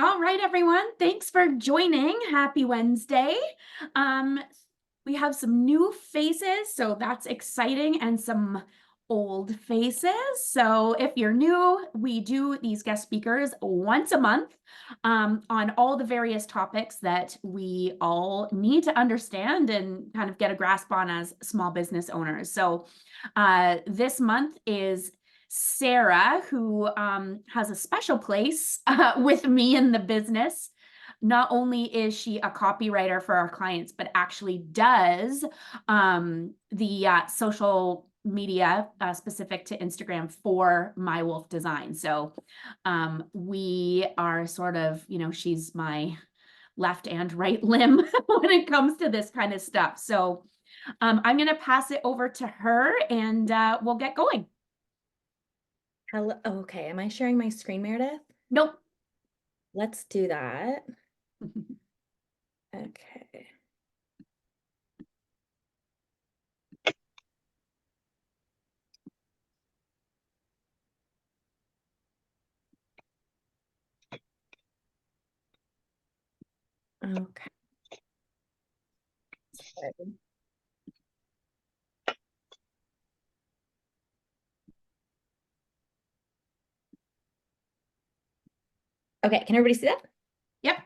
All right, everyone. Thanks for joining. Happy Wednesday. Um, we have some new faces, so that's exciting, and some old faces. So if you're new, we do these guest speakers once a month on all the various topics that we all need to understand and kind of get a grasp on as small business owners. So this month is Sarah, who has a special place with me in the business. Not only is she a copywriter for our clients, but actually does the social media specific to Instagram for My Wolf Design. So we are sort of, she's my left and right limb when it comes to this kind of stuff. So I'm going to pass it over to her and we'll get going. Hello. Okay. Am I sharing my screen, Meredith? Nope. Let's do that. Okay. Okay. Okay. Can everybody see that? Yep.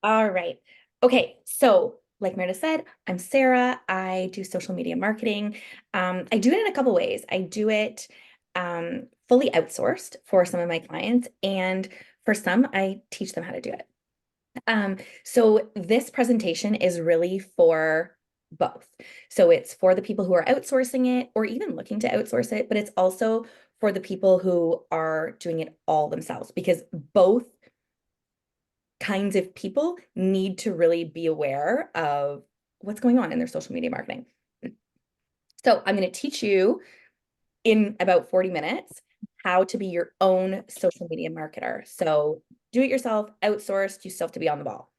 All right. Okay. So, like Meredith said, I'm Sarah. I do social media marketing. I do it in a couple ways. I do it fully outsourced for some of my clients, and for some, I teach them how to do it. So this presentation is really for both. So it's for the people who are outsourcing it or even looking to outsource it, but it's also for the people who are doing it all themselves, because both kinds of people need to really be aware of what's going on in their social media marketing. So I'm going to teach you in about 40 minutes how to be your own social media marketer. So do it yourself, outsourced, you still have to be on the ball.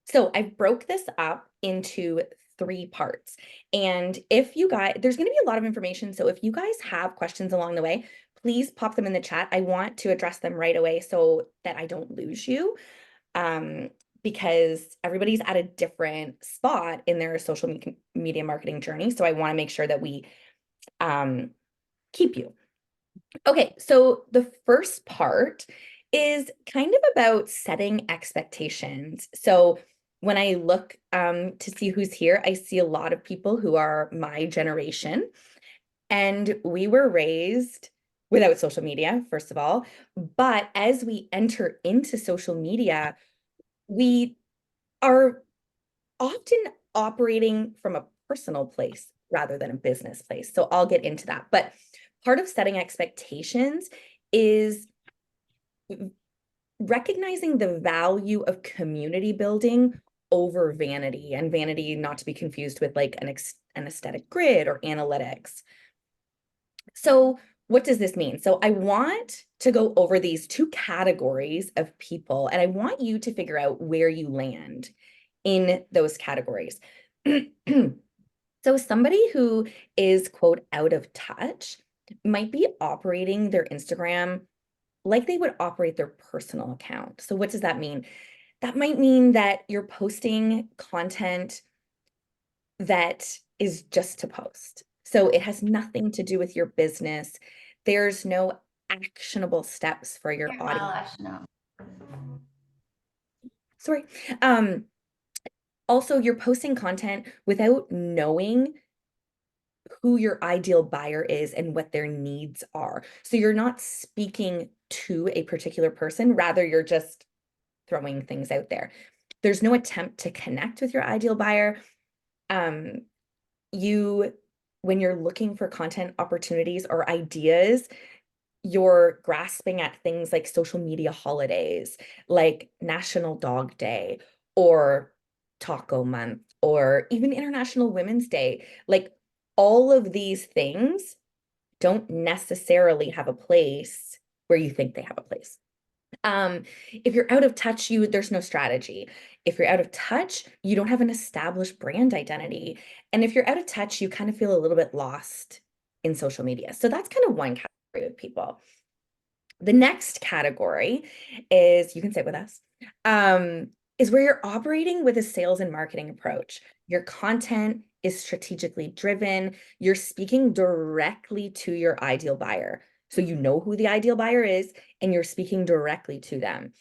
So I broke this up into 3 parts. And if you guys, there's going to be a lot of information. So if you guys have questions along the way, please pop them in the chat. I want to address them right away so that I don't lose you. Because everybody's at a different spot in their social media marketing journey. So I want to make sure that we keep you. Okay, so the first part is kind of about setting expectations. So when I look to see who's here, I see a lot of people who are my generation. And we were raised without social media, first of all. But as we enter into social media, we are often operating from a personal place rather than a business place. So I'll get into that. But part of setting expectations is recognizing the value of community building over vanity, and vanity not to be confused with like an aesthetic grid or analytics. So what does this mean? So I want to go over these 2 categories of people, and I want you to figure out where you land in those categories. So somebody who is, quote, out of touch might be operating their Instagram like they would operate their personal account. So what does that mean? That might mean that you're posting content that is just to post. So it has nothing to do with your business. There's no actionable steps for your audience. Sorry. Also, you're posting content without knowing who your ideal buyer is and what their needs are. So you're not speaking to a particular person, rather you're just throwing things out there. There's no attempt to connect with your ideal buyer. You, when you're looking for content opportunities or ideas, you're grasping at things like social media holidays, like National Dog Day or Taco Month or even International Women's Day. Like all of these things don't necessarily have a place where you think they have a place. If you're out of touch, there's no strategy. If you're out of touch, you don't have an established brand identity. And if you're out of touch, you kind of feel a little bit lost in social media. So that's kind of one category of people. The next category is, you can sit with us, is where you're operating with a sales and marketing approach. Your content is strategically driven. You're speaking directly to your ideal buyer. So you know who the ideal buyer is, and you're speaking directly to them.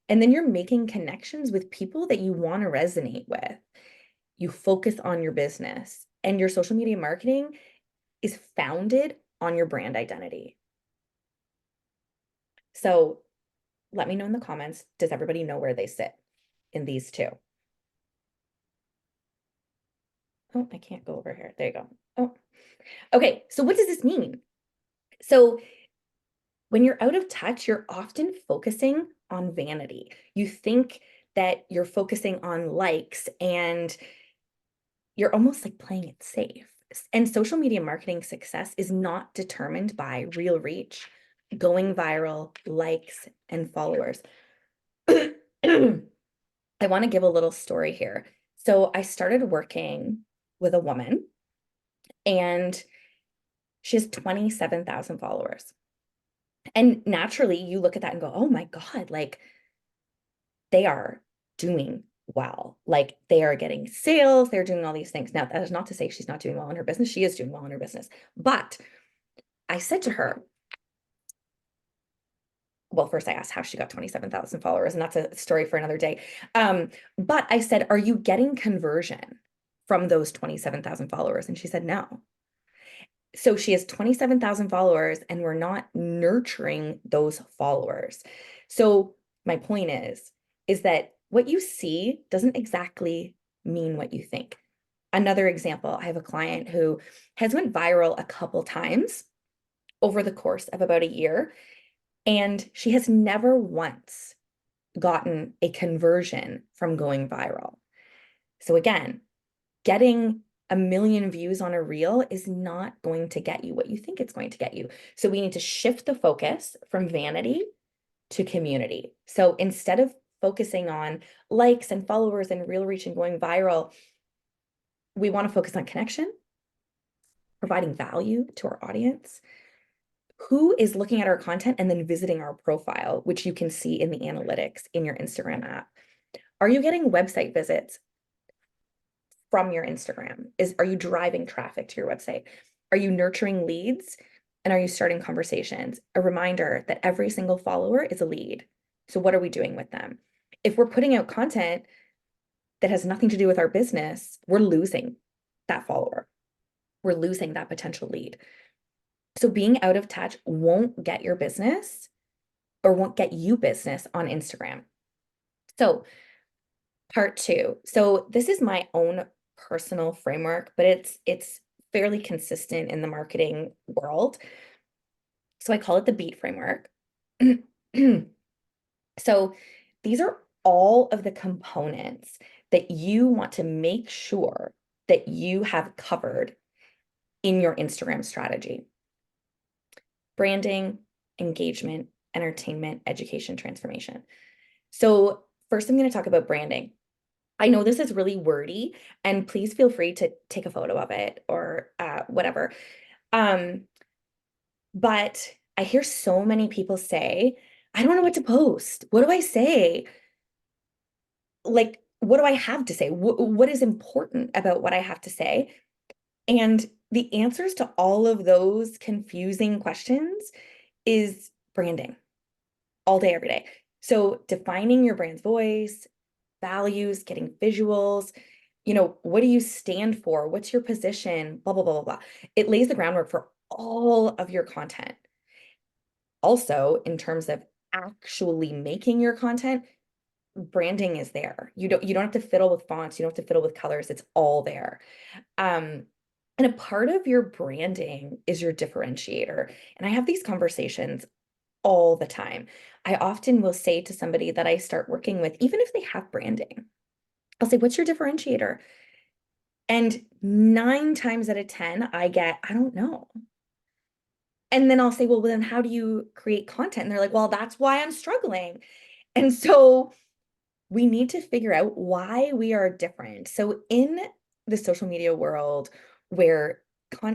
And then you're making connections with people that you want to resonate with. You focus on your business, and your social media marketing is founded on your brand identity. So let me know in the comments, does everybody know where they sit in these two? Oh, I can't go over here. There you go. Oh, okay. So what does this mean? So when you're out of touch, you're often focusing on vanity. You think that you're focusing on likes and you're almost like playing it safe. And social media marketing success is not determined by real reach, going viral, likes, and followers. I want to give a little story here. So I started working with a woman and she has 27,000 followers. And naturally, you look at that and go, oh my God, like they are doing well. Like they are getting sales, they're doing all these things. Now, that is not to say she's not doing well in her business. She is doing well in her business. But I said to her, well, first I asked how she got 27,000 followers, and that's a story for another day. But I said, are you getting conversion from those 27,000 followers? And she said, no. So she has 27,000 followers, and we're not nurturing those followers. So my point is that what you see doesn't exactly mean what you think. Another example, I have a client who has went viral a couple times over the course of about a year, and she has never once gotten a conversion from going viral. So again, getting a million views on a reel is not going to get you what you think it's going to get you. So we need to shift the focus from vanity to community. So instead of focusing on likes and followers and real reach and going viral, we want to focus on connection, providing value to our audience. Who is looking at our content and then visiting our profile, which you can see in the analytics in your Instagram app? Are you getting website visits from your Instagram? Are you driving traffic to your website? Are you nurturing leads? And are you starting conversations? A reminder that every single follower is a lead. So what are we doing with them? If we're putting out content that has nothing to do with our business, we're losing that follower. We're losing that potential lead. So being out of touch won't get your business or won't get you business on Instagram. So part two. So this is my own personal framework, but it's fairly consistent in the marketing world. So I call it the BEAT framework. So these are all of the components that you want to make sure that you have covered in your Instagram strategy. Branding, engagement, entertainment, education, transformation. So first I'm going to talk about branding. I know this is really wordy, and please feel free to take a photo of it or whatever. But I hear so many people say, I don't know what to post. What do I say? Like, what do I have to say? What is important about what I have to say? And the answers to all of those confusing questions is branding all day, every day. So defining your brand's voice, values, getting visuals, what do you stand for? What's your position? Blah, blah, blah, blah, blah. It lays the groundwork for all of your content. Also, in terms of actually making your content, branding is there. You don't have to fiddle with fonts, you don't have to fiddle with colors, it's all there. And a part of your branding is your differentiator. And I have these conversations all the time. I often will say to somebody that I start working with, even if they have branding, I'll say, what's your differentiator? And 9 times out of 10, I get, I don't know. And then I'll say, well, then how do you create content? And they're like, well, that's why I'm struggling. And so we need to figure out why we are different. So in the social media world where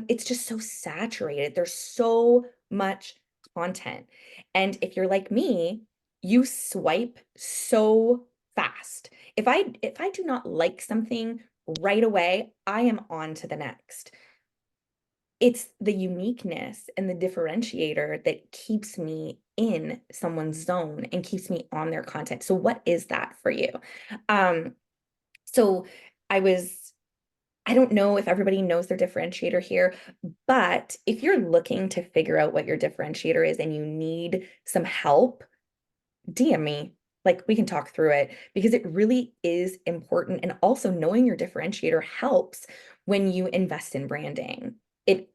it's just so saturated, there's so much content. And if you're like me, you swipe so fast. If I do not like something right away, I am on to the next. It's the uniqueness and the differentiator that keeps me in someone's zone and keeps me on their content. So what is that for you? Um, so I was, I don't know if everybody knows their differentiator here, but if you're looking to figure out what your differentiator is and you need some help, DM me. Like we can talk through it because it really is important. And also knowing your differentiator helps when you invest in branding. It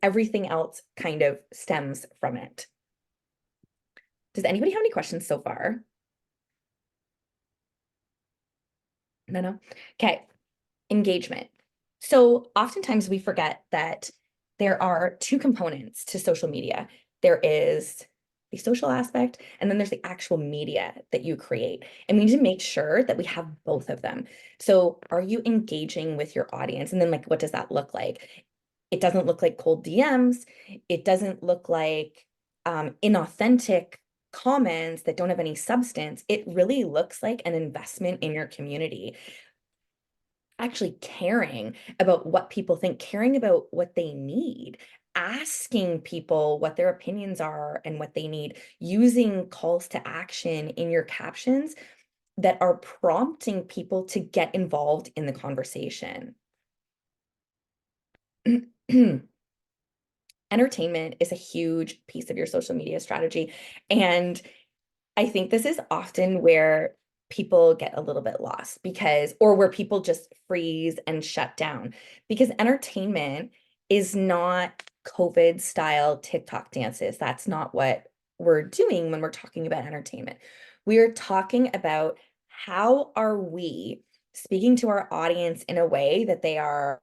everything else kind of stems from it. Does anybody have any questions so far? No, no. Okay. Engagement. So oftentimes we forget that there are two components to social media. There is the social aspect, and then there's the actual media that you create. And we need to make sure that we have both of them. So are you engaging with your audience? And then like, what does that look like? It doesn't look like cold DMs. It doesn't look like inauthentic comments that don't have any substance. It really looks like an investment in your community, actually caring about what people think, caring about what they need, asking people what their opinions are and what they need, using calls to action in your captions that are prompting people to get involved in the conversation. Entertainment is a huge piece of your social media strategy. And I think this is often where people get a little bit lost or where people just freeze and shut down because entertainment is not COVID style TikTok dances. That's not what we're doing when we're talking about entertainment. We're talking about how are we speaking to our audience in a way that they are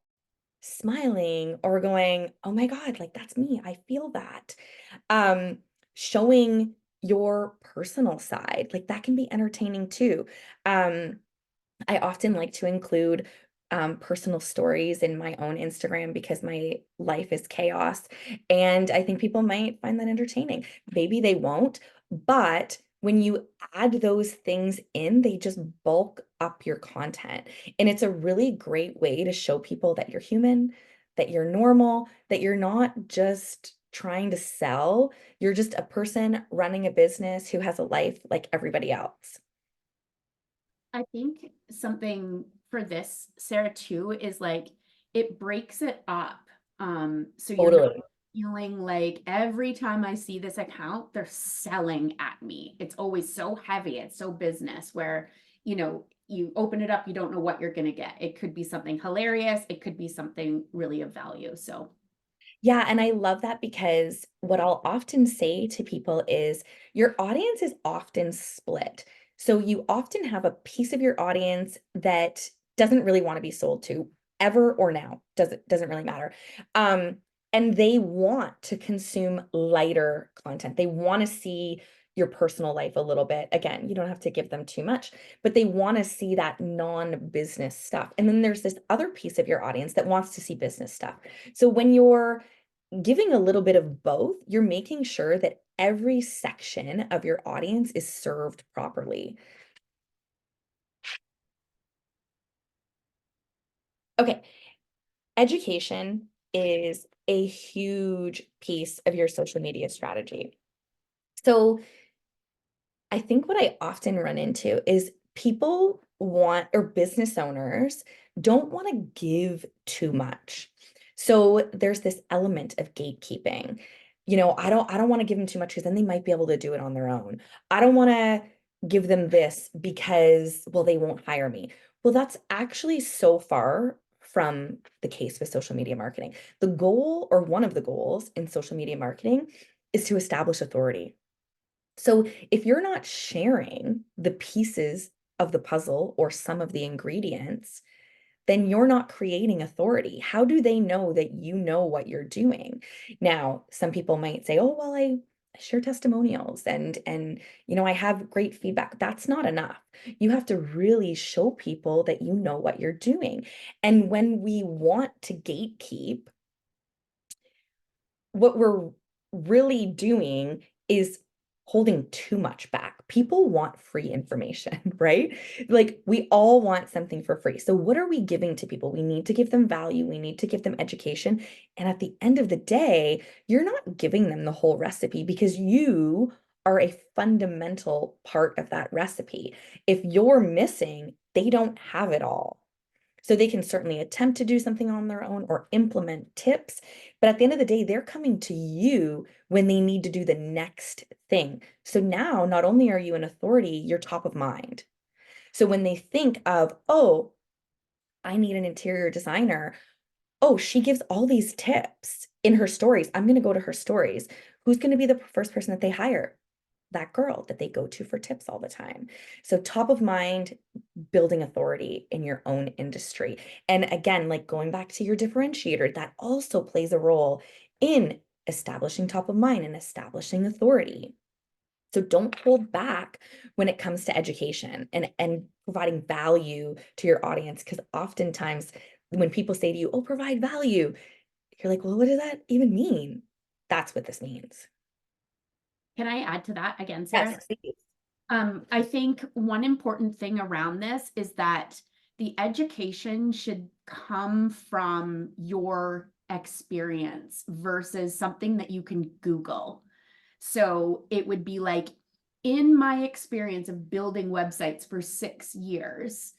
smiling or going, oh my God, like that's me. I feel that. Um, Showing your personal side, like that can be entertaining too. Um, I often like to include personal stories in my own Instagram because my life is chaos. And I think people might find that entertaining. Maybe they won't, but when you add those things in, they just bulk up your content. And it's a really great way to show people that you're human, that you're normal, that you're not just trying to sell. You're just a person running a business who has a life like everybody else. I think something for this, Sarah, too, is like it breaks it up. So you're not Totally. feeling like every time I see this account, they're selling at me. It's always so heavy, it's so business where, you open it up, you don't know what you're going to get. It could be something hilarious, it could be something really of value. So Yeah, and I love that because what I'll often say to people is your audience is often split. So you often have a piece of your audience that doesn't really want to be sold to ever or now. Doesn't really matter. Um, and they want to consume lighter content. They want to see your personal life a little bit. Again, you don't have to give them too much, but they want to see that non-business stuff. And then there's this other piece of your audience that wants to see business stuff. So when you're giving a little bit of both, you're making sure that every section of your audience is served properly. Okay, education is a huge piece of your social media strategy. So I think what I often run into is people want, or business owners don't want to give too much. So there's this element of gatekeeping. I don't want to give them too much because then they might be able to do it on their own. I don't want to give them this because, well, they won't hire me. Well, that's actually so far from the case with social media marketing. The goal, or one of the goals in social media marketing, is to establish authority. So if you're not sharing the pieces of the puzzle or some of the ingredients, then you're not creating authority. How do they know that you know what you're doing? Now, some people might say, "Oh, well, I share testimonials and I have great feedback." That's not enough. You have to really show people that you know what you're doing. And when we want to gatekeep, what we're really doing is holding too much back. People want free information, right? Like we all want something for free. So what are we giving to people? We need to give them value. We need to give them education. And at the end of the day, you're not giving them the whole recipe because you are a fundamental part of that recipe. If you're missing, they don't have it all. So they can certainly attempt to do something on their own or implement tips. But at the end of the day, they're coming to you when they need to do the next thing. So now not only are you an authority, you're top of mind. So when they think of, oh, I need an interior designer. Oh, she gives all these tips in her stories. I'm going to go to her stories. Who's going to be the first person that they hire? That girl that they go to for tips all the time. So top of mind, building authority in your own industry. And again, like going back to your differentiator, that also plays a role in establishing top of mind and establishing authority. So don't hold back when it comes to education and providing value to your audience. Because oftentimes when people say to you, oh, provide value, you're like, well, what does that even mean? That's what this means. Can I add to that again, Sarah? Yes, please. I think one important thing around this is that the education should come from your experience versus something that you can Google. So it would be like, in my experience of building websites for 6 years,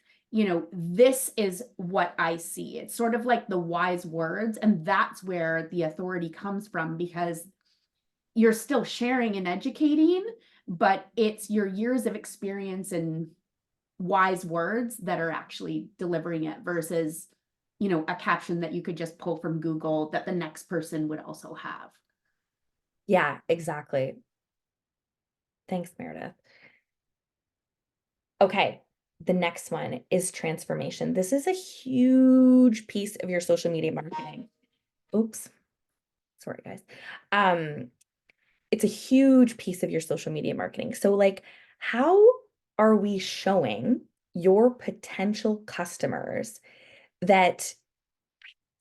this is what I see. It's sort of like the wise words, and that's where the authority comes from because you're still sharing and educating, but it's your years of experience and wise words that are actually delivering it versus, a caption that you could just pull from Google that the next person would also have. Yeah, exactly. Thanks, Meredith. Okay, the next one is transformation. This is a huge piece of your social media marketing. Oops, sorry, guys. It's a huge piece of your social media marketing. So, like, how are we showing your potential customers that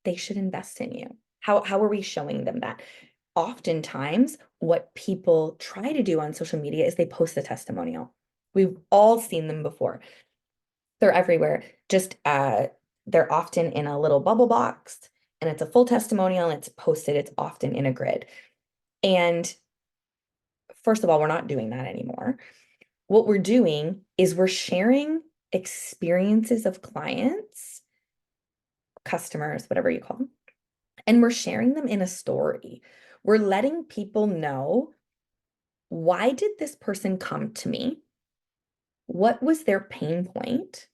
they should invest in you? How are we showing them that? Oftentimes, what people try to do on social media is they post a testimonial. We've all seen them before. They're everywhere. Just they're often in a little bubble box and it's a full testimonial and it's posted. It's often in a grid. And first of all, we're not doing that anymore. What we're doing is we're sharing experiences of clients, customers, whatever you call them, and we're sharing them in a story. We're letting people know, why did this person come to me? What was their pain point?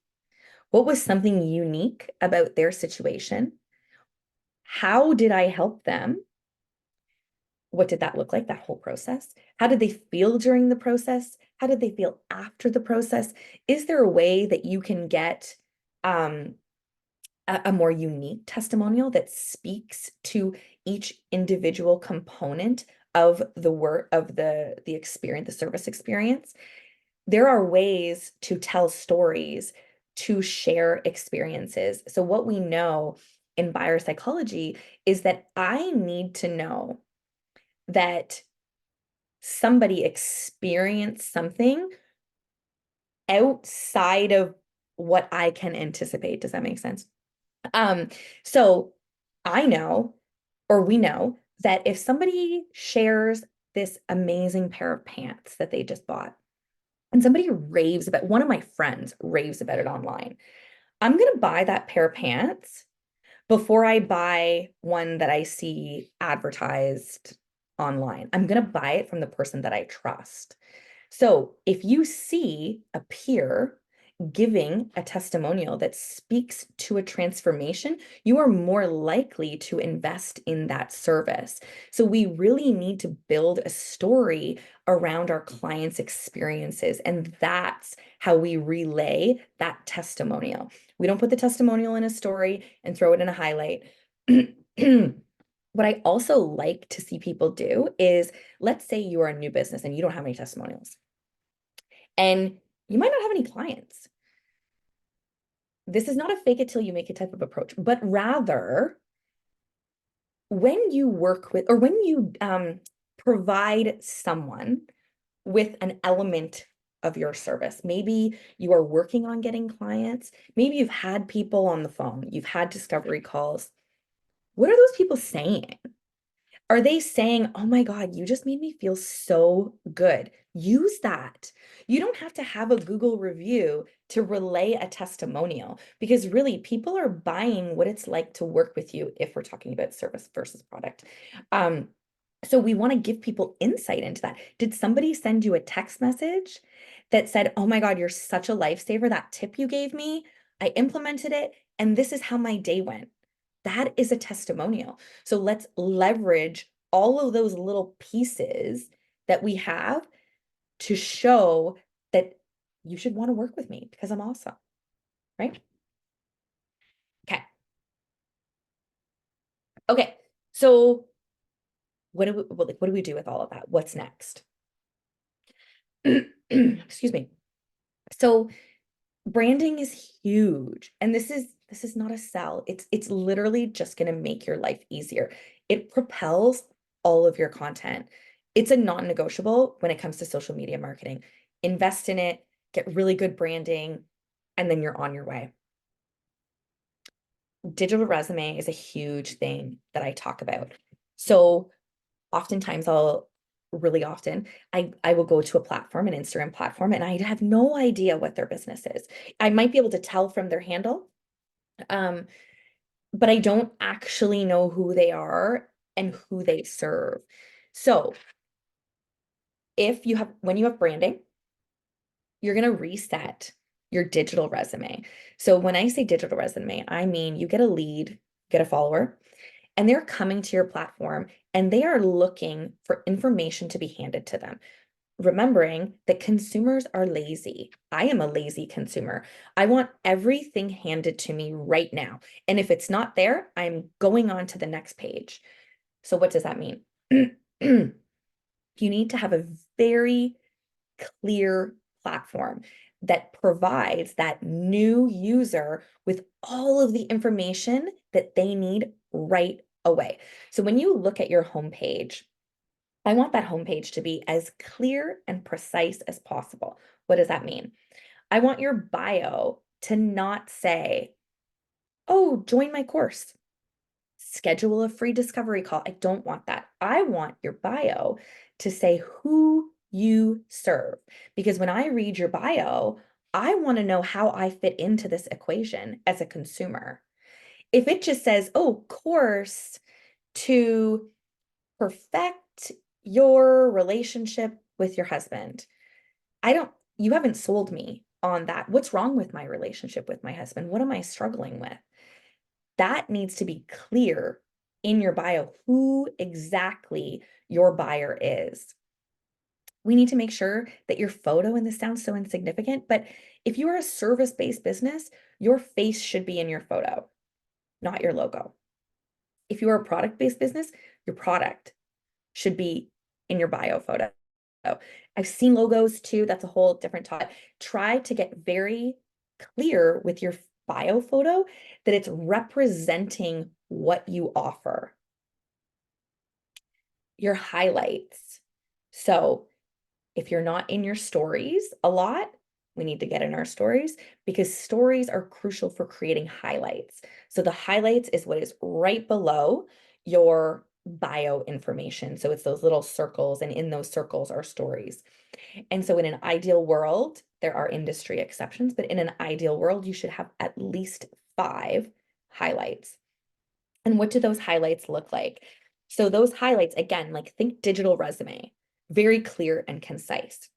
What was something unique about their situation? How did I help them? What did that look like, that whole process? How did they feel during the process? How did they feel after the process? Is there a way that you can get a more unique testimonial that speaks to each individual component of the work of the experience, the service experience? There are ways to tell stories, to share experiences. So what we know in buyer psychology is that I need to know that somebody experienced something outside of what I can anticipate. Does that make sense? So I know, or we know, that if somebody shares this amazing pair of pants that they just bought, and somebody raves about, one of my friends raves about it online, I'm going to buy that pair of pants before I buy one that I see advertised online. I'm going to buy it from the person that I trust. So if you see a peer giving a testimonial that speaks to a transformation, you are more likely to invest in that service. So we really need to build a story around our clients' experiences. And that's how we relay that testimonial. We don't put the testimonial in a story and throw it in a highlight. What I also like to see people do is, let's say you are a new business and you don't have any testimonials and you might not have any clients. This is not a fake it till you make it type of approach, but rather when you work with, or when you provide someone with an element of your service. Maybe you are working on getting clients. Maybe you've had people on the phone, you've had discovery calls. What are those people saying? Are they saying, oh my God, you just made me feel so good? Use that. You don't have to have a Google review to relay a testimonial, because really people are buying what it's like to work with you if we're talking about service versus product. So we want to give people insight into that. Did somebody send you a text message that said, oh my God, you're such a lifesaver. That tip you gave me, I implemented it, and this is how my day went. That is a testimonial. So let's leverage all of those little pieces that we have to show that you should want to work with me because I'm awesome, right? Okay. Okay. So what do we do with all of that? What's next? Excuse me. So branding is huge. And this is not a sell. It's literally just going to make your life easier. It propels all of your content. It's a non-negotiable when it comes to social media marketing. Invest in it, get really good branding, and then you're on your way. Digital resume is a huge thing that I talk about. So oftentimes really often, I will go to a platform, an Instagram platform, and I have no idea what their business is. I might be able to tell from their handle, but I don't actually know who they are and who they serve. So when you have branding, you're going to reset your digital resume. So when I say digital resume, I mean you get a lead, get a follower, and they're coming to your platform and they are looking for information to be handed to them. Remembering that consumers are lazy. I am a lazy consumer. I want everything handed to me right now. And if it's not there, I'm going on to the next page. So what does that mean? You need to have a very clear platform that provides that new user with all of the information that they need right away. So when you look at your homepage, I want that homepage to be as clear and precise as possible. What does that mean? I want your bio to not say, oh, join my course, schedule a free discovery call. I don't want that. I want your bio to say who you serve. Because when I read your bio, I want to know how I fit into this equation as a consumer. If it just says, oh, course to perfect your relationship with your husband, you haven't sold me on that. What's wrong with my relationship with my husband? What am I struggling with? That needs to be clear in your bio who exactly your buyer is. We need to make sure that your photo, and this sounds so insignificant, but if you are a service-based business, your face should be in your photo, not your logo. If you are a product-based business, your product should be in your bio photo. I've seen logos too. That's a whole different topic. Try to get very clear with your bio photo that it's representing what you offer. Your highlights. So if you're not in your stories a lot, we need to get in our stories, because stories are crucial for creating highlights. So the highlights is what is right below your bio information. So it's those little circles, and in those circles are stories. And so in an ideal world, there are industry exceptions, but in an ideal world, you should have at least 5 highlights. And what do those highlights look like? So those highlights, again, like think digital resume, very clear and concise.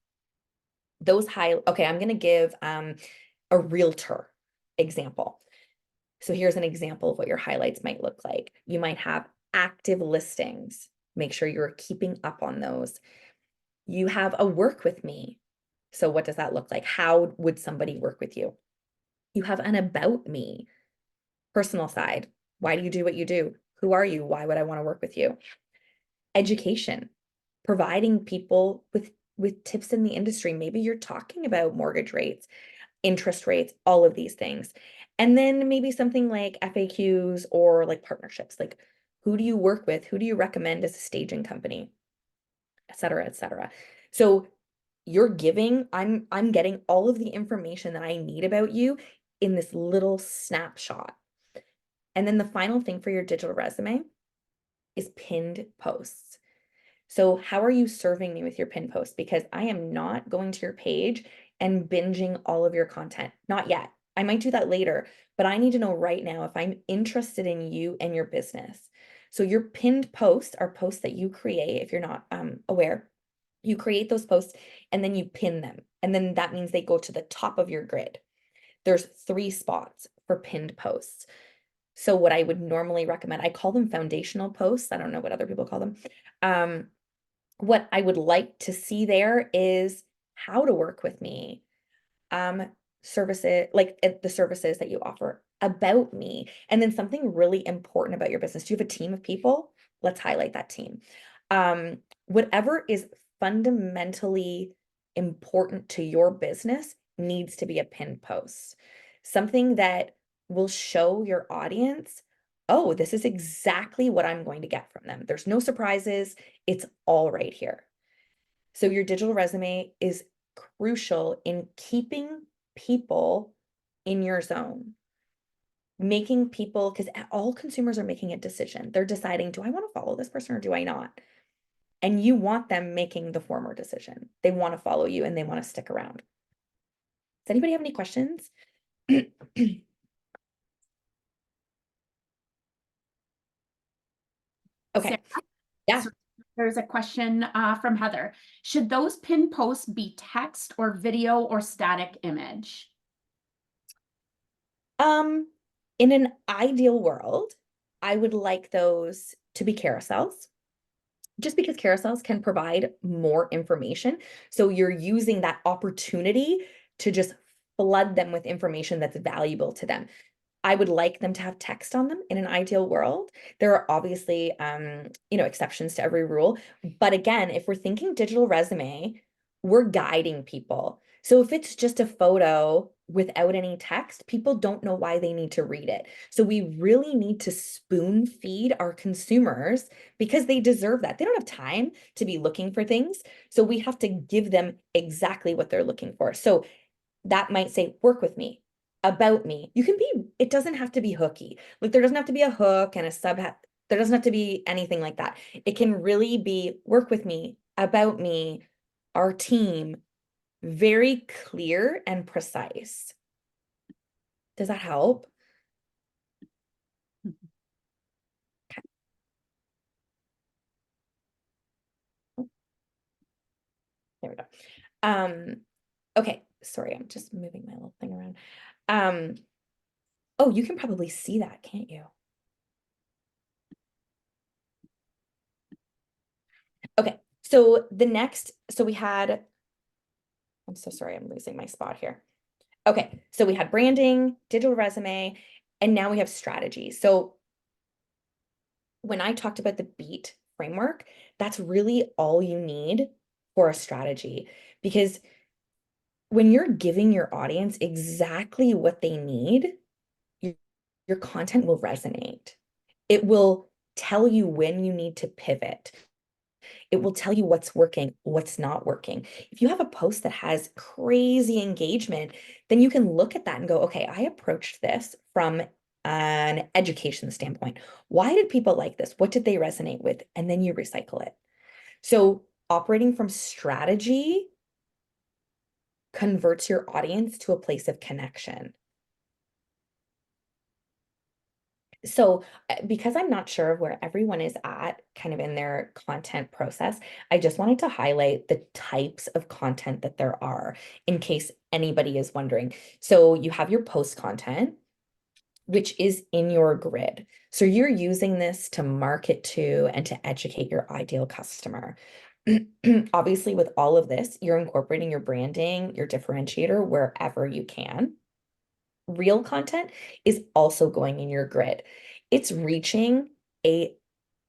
Okay, I'm going to give a realtor example. So here's an example of what your highlights might look like. You might have active listings. Make sure you're keeping up on those. You have a work with me. So what does that look like? How would somebody work with you? You have an about me, personal side. Why do you do what you do? Who are you? Why would I want to work with you? Education, providing people with tips in the industry. Maybe you're talking about mortgage rates, interest rates, all of these things. And then maybe something like FAQs or like partnerships, like who do you work with? Who do you recommend as a staging company? et cetera, et cetera. So you're giving, I'm getting all of the information that I need about you in this little snapshot. And then the final thing for your digital resume is pinned posts. So how are you serving me with your pinned post? Because I am not going to your page and binging all of your content. Not yet. I might do that later, but I need to know right now if I'm interested in you and your business. So your pinned posts are posts that you create if you're not aware. You create those posts and then you pin them. And then that means they go to the top of your grid. There's 3 spots for pinned posts. So what I would normally recommend, I call them foundational posts. I don't know what other people call them. What I would like to see there is how to work with me, services, like the services that you offer, about me, and then something really important about your business. Do you have a team of people? Let's highlight that team. Whatever is fundamentally important to your business needs to be a pinned post. Something that will show your audience, oh, this is exactly what I'm going to get from them. There's no surprises. It's all right here. So your digital resume is crucial in keeping people in your zone, making people, because all consumers are making a decision. They're deciding, do I want to follow this person or do I not? And you want them making the former decision. They want to follow you and they want to stick around. Does anybody have any questions? Okay. Sarah, Yeah. so there's a question from Heather. Should those pin posts be text or video or static image? In an ideal world, I would like those to be carousels, just because carousels can provide more information. So you're using that opportunity to just flood them with information that's valuable to them. I would like them to have text on them in an ideal world. There are obviously, exceptions to every rule. But again, if we're thinking digital resume, we're guiding people. So if it's just a photo without any text, people don't know why they need to read it. So we really need to spoon feed our consumers because they deserve that. They don't have time to be looking for things. So we have to give them exactly what they're looking for. So that might say, work with me, about me. You can be, it doesn't have to be hooky. Like there doesn't have to be a hook and a there doesn't have to be anything like that. It can really be work with me, about me, our team, very clear and precise. Does that help? Okay. There we go. Okay, sorry, I'm just moving my little thing around. Oh, you can probably see that, can't you? Okay, so we had, I'm so sorry, I'm losing my spot here. Okay, so we had branding, digital resume, and now we have strategy. So when I talked about the BEAT framework, that's really all you need for a strategy. Because when you're giving your audience exactly what they need, your content will resonate. It will tell you when you need to pivot. It will tell you what's working, what's not working. If you have a post that has crazy engagement, then you can look at that and go, okay, I approached this from an education standpoint. Why did people like this? What did they resonate with? And then you recycle it. So operating from strategy converts your audience to a place of connection. So because I'm not sure of where everyone is at kind of in their content process, I just wanted to highlight the types of content that there are in case anybody is wondering. So you have your post content, which is in your grid. So you're using this to market to and to educate your ideal customer. Obviously, with all of this, you're incorporating your branding, your differentiator wherever you can. Real content is also going in your grid. It's reaching a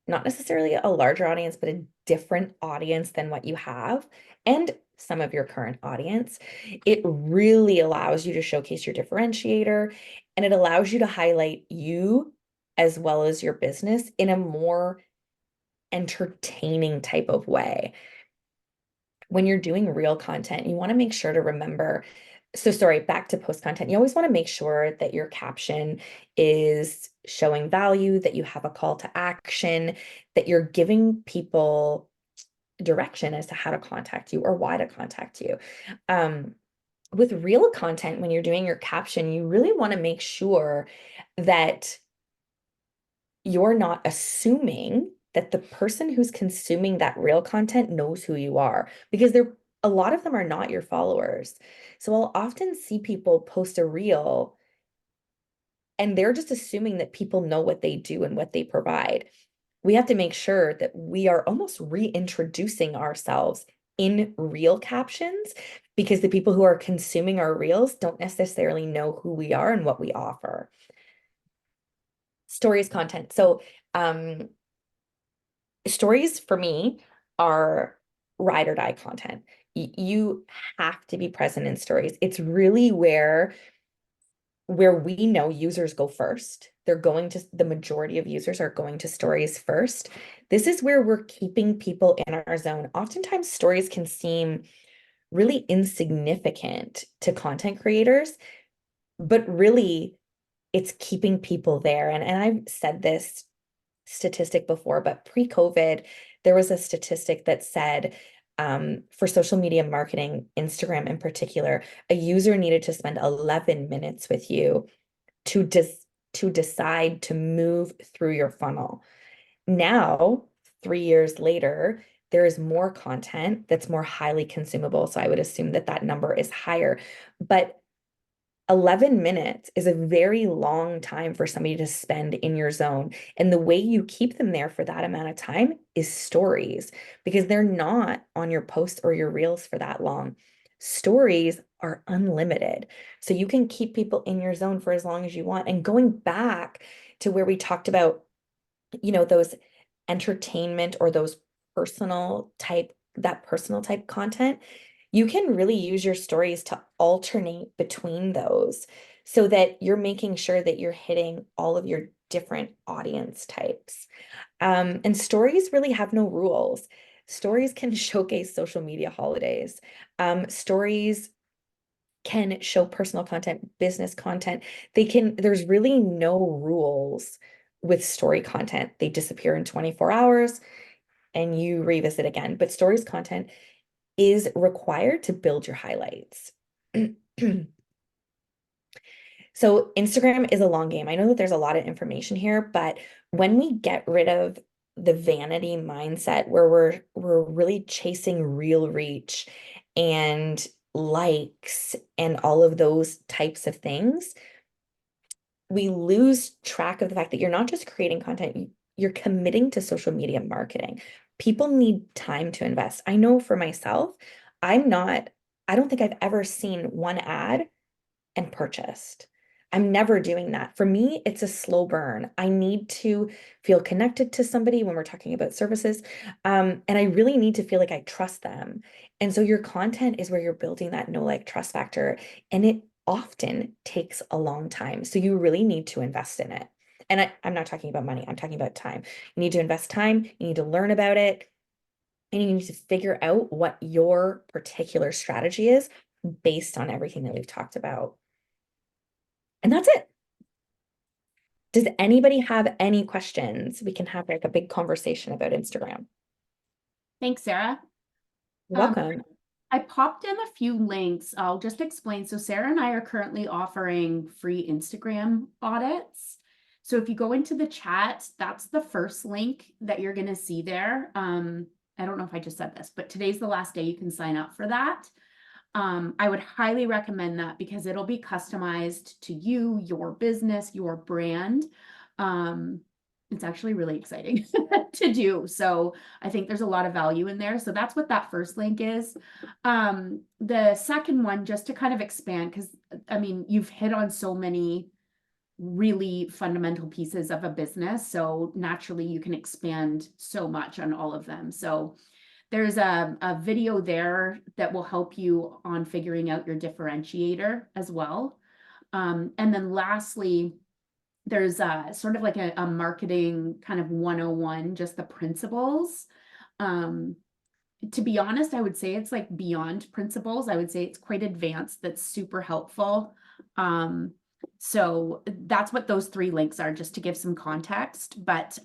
not necessarily a larger audience, but a different audience than what you have and some of your current audience. It really allows you to showcase your differentiator and it allows you to highlight you as well as your business in a more entertaining type of way. when you're doing real content, you want to make sure to remember. So, sorry, back to post content. You always want to make sure that your caption is showing value, that you have a call to action, that you're giving people direction as to how to contact you or why to contact you. Um, with real content, when you're doing your caption, you really want to make sure that you're not assuming that the person who's consuming that real content knows who you are, because a lot of them are not your followers. So I'll often see people post a reel and they're just assuming that people know what they do and what they provide. We have to make sure that we are almost reintroducing ourselves in real captions, because the people who are consuming our reels don't necessarily know who we are and what we offer. Stories content. So, stories for me are ride or die content. You have to be present in stories. It's really where we know users go first. The majority of users are going to stories first. This is where we're keeping people in our zone. Oftentimes, stories can seem really insignificant to content creators, but really it's keeping people there. And I've said this statistic before, but pre-COVID, there was a statistic that said for social media marketing, Instagram in particular, a user needed to spend 11 minutes with you to decide to move through your funnel. Now, 3 years later, there is more content that's more highly consumable. So I would assume that that number is higher. But 11 minutes is a very long time for somebody to spend in your zone. And the way you keep them there for that amount of time is stories, because they're not on your posts or your reels for that long. Stories are unlimited. So you can keep people in your zone for as long as you want. And going back to where we talked about, those entertainment or those personal type content, you can really use your stories to alternate between those so that you're making sure that you're hitting all of your different audience types. And stories really have no rules. Stories can showcase social media holidays. Stories can show personal content, business content. There's really no rules with story content. They disappear in 24 hours and you revisit again. But stories content is required to build your highlights. So Instagram is a long game. I know that there's a lot of information here, but when we get rid of the vanity mindset where we're really chasing real reach and likes and all of those types of things, we lose track of the fact that you're not just creating content, you're committing to social media marketing. People need time to invest. I know for myself, I don't think I've ever seen one ad and purchased. I'm never doing that. For me, it's a slow burn. I need to feel connected to somebody when we're talking about services. And I really need to feel like I trust them. And so your content is where you're building that know, like, trust factor. And it often takes a long time. So you really need to invest in it. And I'm not talking about money, I'm talking about time. You need to invest time, you need to learn about it, and you need to figure out what your particular strategy is based on everything that we've talked about. And that's it. Does anybody have any questions? We can have like a big conversation about Instagram. Thanks, Sarah. Welcome. I popped in a few links. I'll just explain. So Sarah and I are currently offering free Instagram audits. So if you go into the chat, that's the first link that you're going to see there. I don't know if I just said this, but today's the last day you can sign up for that. I would highly recommend that because it'll be customized to you, your business, your brand. It's actually really exciting to do. So I think there's a lot of value in there. So that's what that first link is. The second one, just to kind of expand, because I mean, you've hit on so many really fundamental pieces of a business. So naturally you can expand so much on all of them. So there's a video there that will help you on figuring out your differentiator as well. And then lastly, there's sort of like a marketing kind of 101, just the principles. to be honest, I would say it's like beyond principles. I would say it's quite advanced. That's super helpful. So that's what those 3 links are, just to give some context. But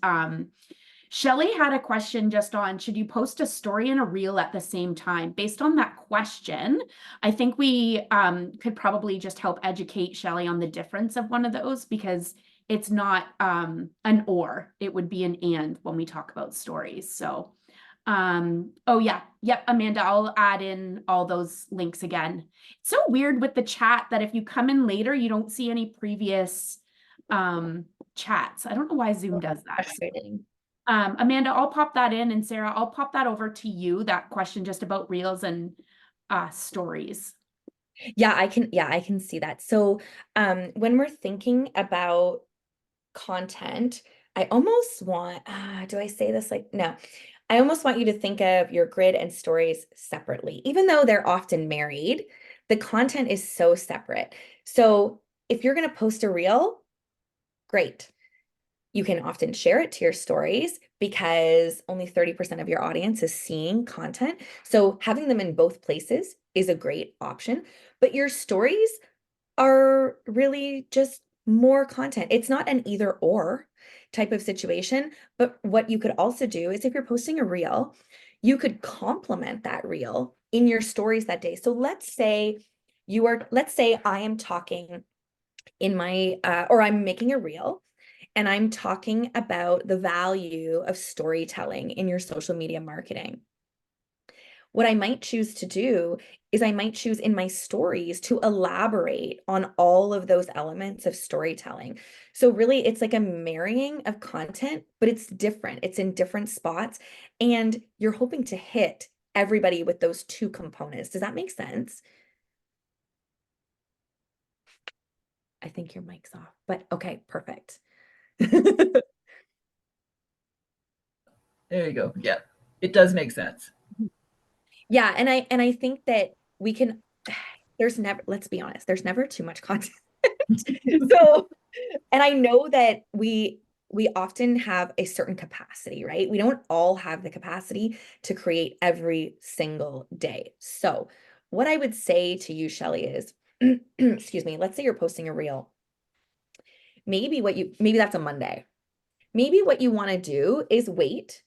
Shelly had a question just on, should you post a story and a reel at the same time? Based on that question, I think we could probably just help educate Shelly on the difference of one of those, because it's not an or, it would be an and when we talk about stories. So oh yeah, yep, Amanda, I'll add in all those links again. It's so weird with the chat that if you come in later, you don't see any previous chats. I don't know why Zoom does that. Frustrating. Amanda, I'll pop that in, and Sarah, I'll pop that over to you, that question just about reels and stories. Yeah, I can see that. So when we're thinking about content, I almost want, do I say this like, no, I almost want you to think of your grid and stories separately. Even though they're often married, the content is so separate. So if you're going to post a reel, great. You can often share it to your stories because only 30% of your audience is seeing content. So having them in both places is a great option. But your stories are really just more content. It's not an either or type of situation. But what you could also do is if you're posting a reel, you could complement that reel in your stories that day. So let's say I am talking in my, or I'm making a reel and I'm talking about the value of storytelling in your social media marketing. What I might choose to do is I might choose in my stories to elaborate on all of those elements of storytelling. So really it's like a marrying of content, but it's different. It's in different spots and you're hoping to hit everybody with those 2 components. Does that make sense? I think your mic's off, but okay, perfect. There you go. Yeah, it does make sense. Yeah, and I think that we can, there's never, let's be honest, there's never too much content. So, and I know that we often have a certain capacity, right? We don't all have the capacity to create every single day. So, what I would say to you, Shelly, is excuse me, let's say you're posting a reel. Maybe that's a Monday. Maybe what you want to do is wait,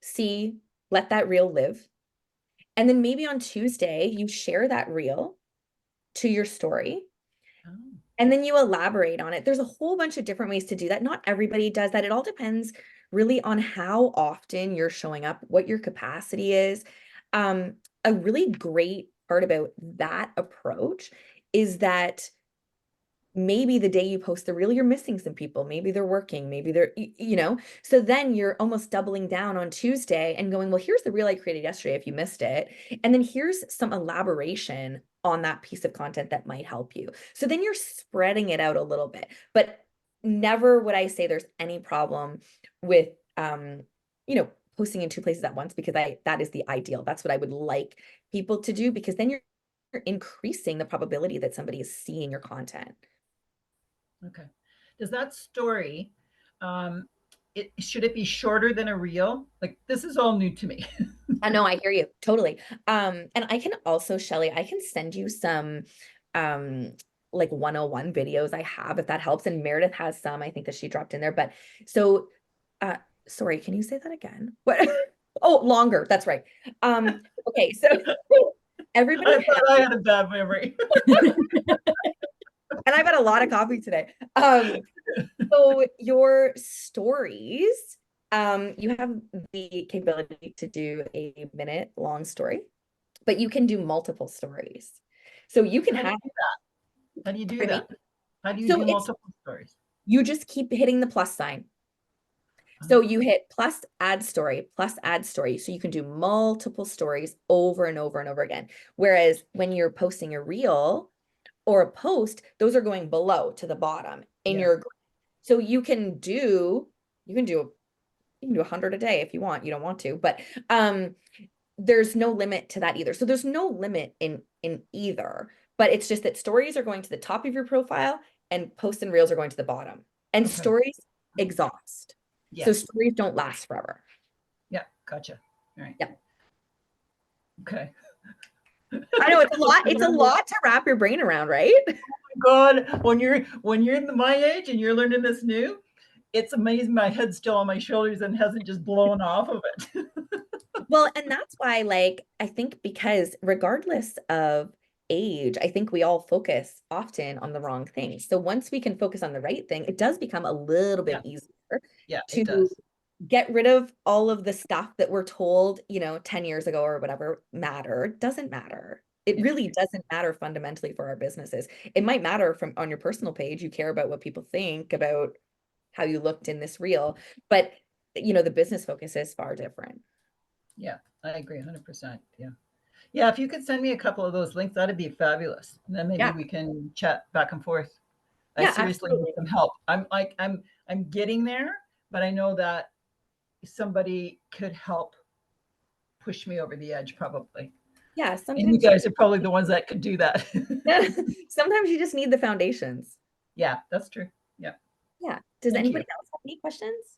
see, let that reel live. And then maybe on Tuesday, you share that reel to your story Oh. and then you elaborate on it. There's a whole bunch of different ways to do that. Not everybody does that. It all depends really on how often you're showing up, what your capacity is. A really great part about that approach is that maybe the day you post the reel, you're missing some people. Maybe they're working, maybe they're, so then you're almost doubling down on Tuesday and going, well, here's the reel I created yesterday if you missed it. And then here's some elaboration on that piece of content that might help you. So then you're spreading it out a little bit, but never would I say there's any problem with, posting in 2 places at once, because that is the ideal. That's what I would like people to do, because then you're increasing the probability that somebody is seeing your content. Okay. Does that story, should it be shorter than a reel? Like, this is all new to me. I know, I hear you totally. And I can also, Shelly, I can send you some like 101 videos I have, if that helps. And Meredith has some, I think, that she dropped in there. But so sorry, can you say that again? What? Oh, longer. That's right. Okay, so everybody I thought I had a bad memory. and I've had a lot of coffee today. So your stories, you have the capability to do a minute long story, but you can do multiple stories. So you can have, How do you do pardon me? that? How do you So do it's, multiple stories? you just keep hitting the plus sign. So you hit plus add story, plus add story. So you can do multiple stories over and over and over again. Whereas when you're posting a reel or a post, those are going below to the bottom in Yeah. your, so you can do 100 a day if you want. You don't want to, but there's no limit to that either. So there's no limit in either, but it's just that stories are going to the top of your profile and posts and reels are going to the bottom. And Okay. stories exhaust. So Yes. stories don't last forever. Yeah, gotcha. All right. Yeah. Okay. I know it's a lot to wrap your brain around, right? God, when you're my age and you're learning this new, it's amazing my head's still on my shoulders and hasn't just blown off of it. Well, and that's why, like, I think because regardless of age, I think we all focus often on the wrong thing. So once we can focus on the right thing, it does become a little bit easier Yeah, to it does. get rid of all of the stuff that we're told, 10 years ago or whatever doesn't matter. It Yeah. really doesn't matter fundamentally for our businesses. It might matter from on your personal page. You care about what people think about how you looked in this reel, but the business focus is far different. Yeah, I agree 100%. Yeah. Yeah, if you could send me a couple of those links, that'd be fabulous. And then maybe Yeah. we can chat back and forth. I Yeah, seriously absolutely. need some help. I'm getting there, but I know that somebody could help push me over the edge probably. Yeah, And you sometimes guys are probably the ones that could do that. sometimes you just need the foundations. Yeah, that's true. Yeah. Yeah. Does Thank anybody you. else have any questions?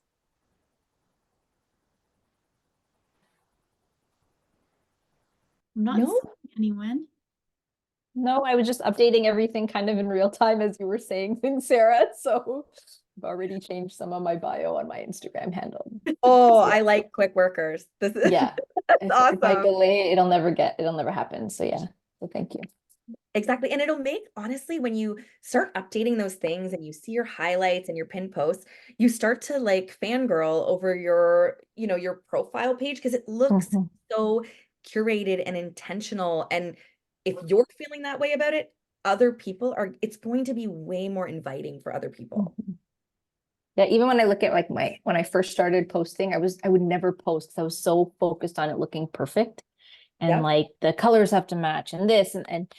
I'm not No? seeing anyone. No, I was just updating everything kind of in real time as you were saying things, Sarah. So I've already changed some of my bio on my Instagram handle. Oh, I like quick workers. This is Yeah. If I awesome. delay, it'll never happen. So yeah. So thank you. Exactly. And it'll make, honestly, when you start updating those things and you see your highlights and your pinned posts, you start to like fangirl over your profile page because it looks Mhm. so curated and intentional. And if you're feeling that way about it, other people it's going to be way more inviting for other people. Mhm. Yeah, even when I look at like when I first started posting, I would never post because I was so focused on it looking perfect. And Yep. like the colors have to match and this and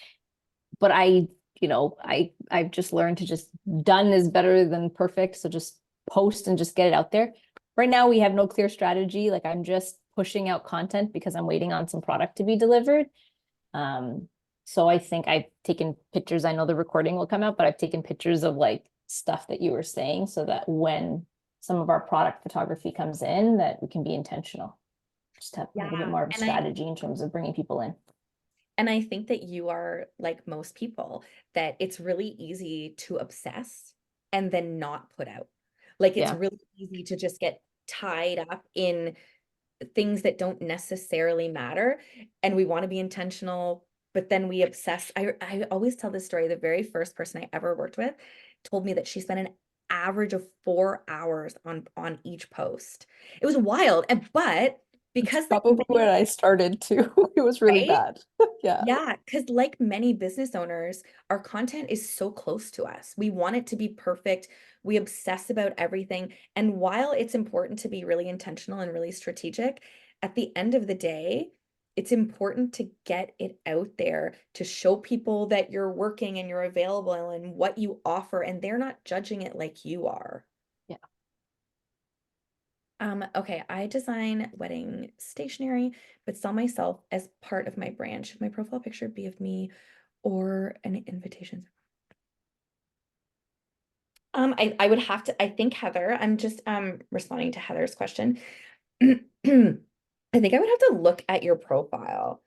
but I've just learned to just done is better than perfect. So just post and just get it out there. Right now we have no clear strategy. Like I'm just pushing out content because I'm waiting on some product to be delivered. So I think I've taken pictures. I know the recording will come out, but I've taken pictures of like stuff that you were saying so that when some of our product photography comes in, that we can be intentional. Just have a little bit more of a and I- strategy in terms of bringing people in. And I think that you are like most people, that it's really easy to obsess and then not put out. Like it's Yeah. really easy to just get tied up in things that don't necessarily matter. And we want to be intentional, but then we obsess. I always tell this story. The very first person I ever worked with told me that she spent an average of 4 hours on each post. It was wild. But because That's probably where I started too. It was really Right? bad. Yeah. Yeah, because like many business owners, our content is so close to us. We want it to be perfect. We obsess about everything. And while it's important to be really intentional and really strategic, at the end of the day, it's important to get it out there to show people that you're working and you're available and what you offer, and they're not judging it like you are. Yeah. Okay, I design wedding stationery, but sell myself as part of my brand. Should my profile picture be of me or an invitation? I would have to, I think Heather, I'm just responding to Heather's question. I think I would have to look at your profile.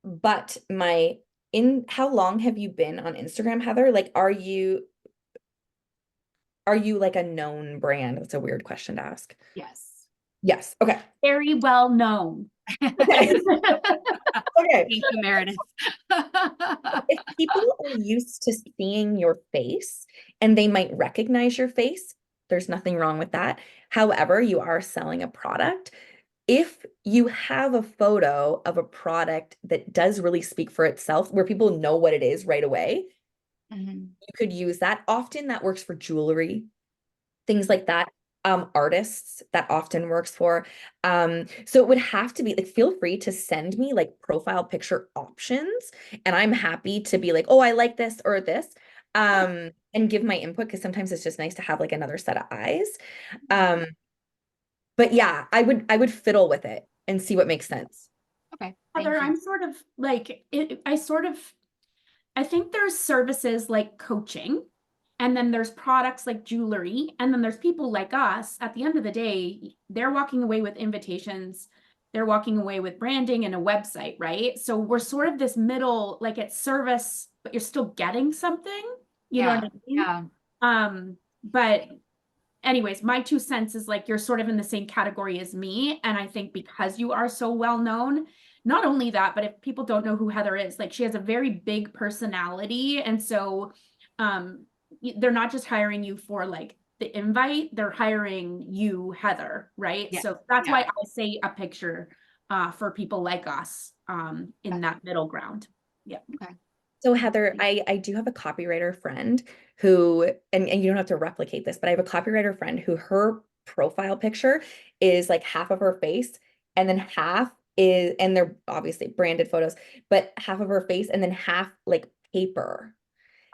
But how long have you been on Instagram, Heather? Like, are you like a known brand? That's a weird question to ask. Yes. Yes. Okay. Very well known. Okay. Okay. Thank you, Meredith. If people are used to seeing your face and they might recognize your face, there's nothing wrong with that. However, you are selling a product. If you have a photo of a product that does really speak for itself, where people know what it is right away, you could use that. Often that works for jewelry, things like that. Artists, that often works for. So it would have to be like, feel free to send me like profile picture options, and I'm happy to be like, oh, I like this or this, and give my input, because sometimes it's just nice to have like another set of eyes. But yeah, I would fiddle with it and see what makes sense. Okay. Heather, I'm sort of like I think there's services like coaching, and then there's products like jewelry, and then there's people like us. At the end of the day, they're walking away with invitations they're walking away with branding and a website, right? So we're sort of this middle, like it's service, but you're still getting something, you know what I mean? Yeah. But anyways, my 2 cents is like, you're sort of in the same category as me. And I think because you are so well known, not only that, but if people don't know who Heather is, like she has a very big personality. And so, they're not just hiring you for like the invite, they're hiring you, Heather, right? Yeah, So that's yeah. why I say a picture, for people like us, in that middle ground. Yeah. So Heather, I do have a copywriter friend who, and you don't have to replicate this, but I have a copywriter friend who her profile picture is like half of her face and then half is, and they're obviously branded photos, but half of her face and then half like paper.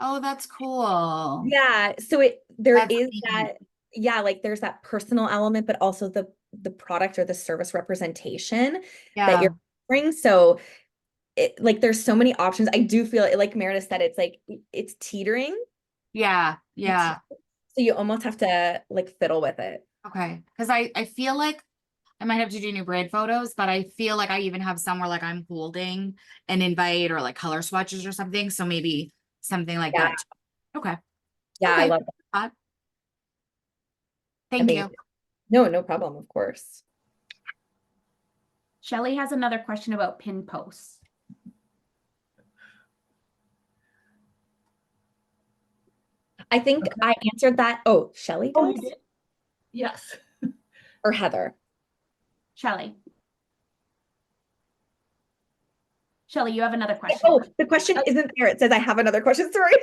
Oh, that's cool. Yeah. So there That's is neat. that, yeah, like there's that personal element, but also the product or the service representation that Yeah. you're offering. So like there's so many options. I do feel like Meredith said, it's like it's teetering. Yeah. Yeah. So you almost have to like fiddle with it. Okay. Because I feel like I might have to do new brand photos, but I feel like I even have somewhere like I'm holding an invite or like color swatches or something. So maybe something like Yeah. that. Okay. Yeah, I Okay. love that. Thank you. Amazing. No problem, of course. Shelly has another question about pin posts. I think I answered that. Oh, Shelly Oh, you does? did? Yes. Or Heather? Shelly. Shelly, you have another question. Oh, the question isn't there. It says I have another question. Sorry.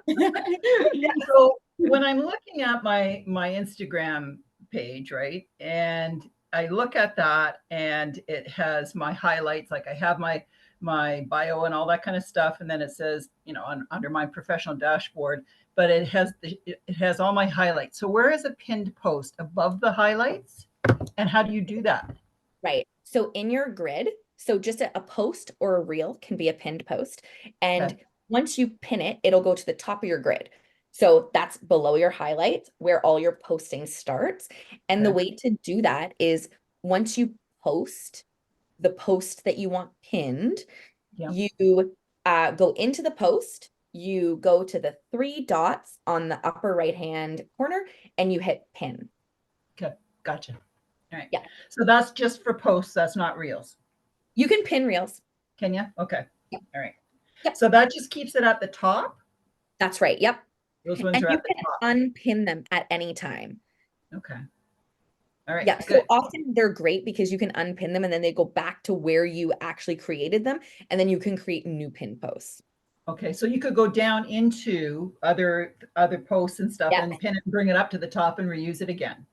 Yeah. So when I'm looking at my Instagram page, right, and I look at that and it has my highlights, like I have my bio and all that kind of stuff, and then it says, you know, under my professional dashboard, but it has all my highlights. So where is a pinned post? Above the highlights? And how do you do that? Right. So in your grid, so just a post or a reel can be a pinned post. And Okay. once you pin it, it'll go to the top of your grid. So that's below your highlights where all your posting starts. And the Okay. way to do that is once you post the post that you want pinned, Yeah. you go into the post, you go to the 3 dots on the upper right-hand corner and you hit pin. Okay. Gotcha. All right. Yeah. So that's just for posts. That's not reels. You can pin reels. Can you? Okay. Yeah. All right. Yeah. So that just keeps it at the top. That's right. Yep. Those ones And are you at the can top. unpin them at any time. Okay. All right. Yeah. Good. So often they're great because you can unpin them and then they go back to where you actually created them. And then you can create new pin posts. Okay. So you could go down into other posts and stuff Yeah. and pin it and bring it up to the top and reuse it again.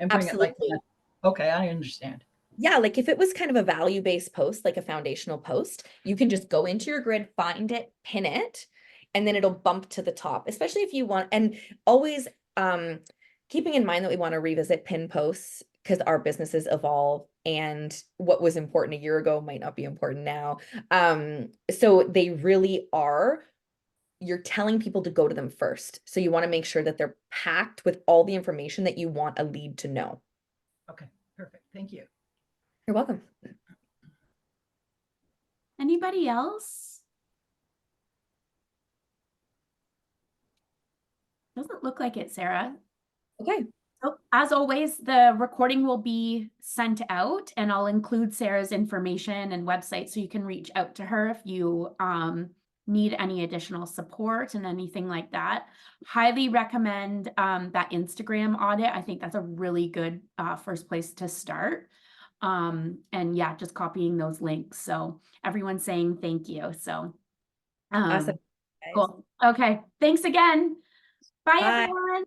And bring Absolutely. it like, okay, I understand. Yeah, like if it was kind of a value-based post, like a foundational post, you can just go into your grid, find it, pin it, and then it'll bump to the top, especially if you want, and always keeping in mind that we want to revisit pin posts because our businesses evolve and what was important a year ago might not be important now. So they really are, you're telling people to go to them first. So you want to make sure that they're packed with all the information that you want a lead to know. Okay, perfect. Thank you. You're welcome. Anybody else? Doesn't look like it, Sarah. Okay. So as always, the recording will be sent out and I'll include Sarah's information and website so you can reach out to her if you need any additional support and anything like that. Highly recommend that Instagram audit. I think that's a really good first place to start. And yeah, just copying those links. So everyone's saying thank you. So Awesome. cool. Okay. Thanks again. Bye. Bye. Everyone.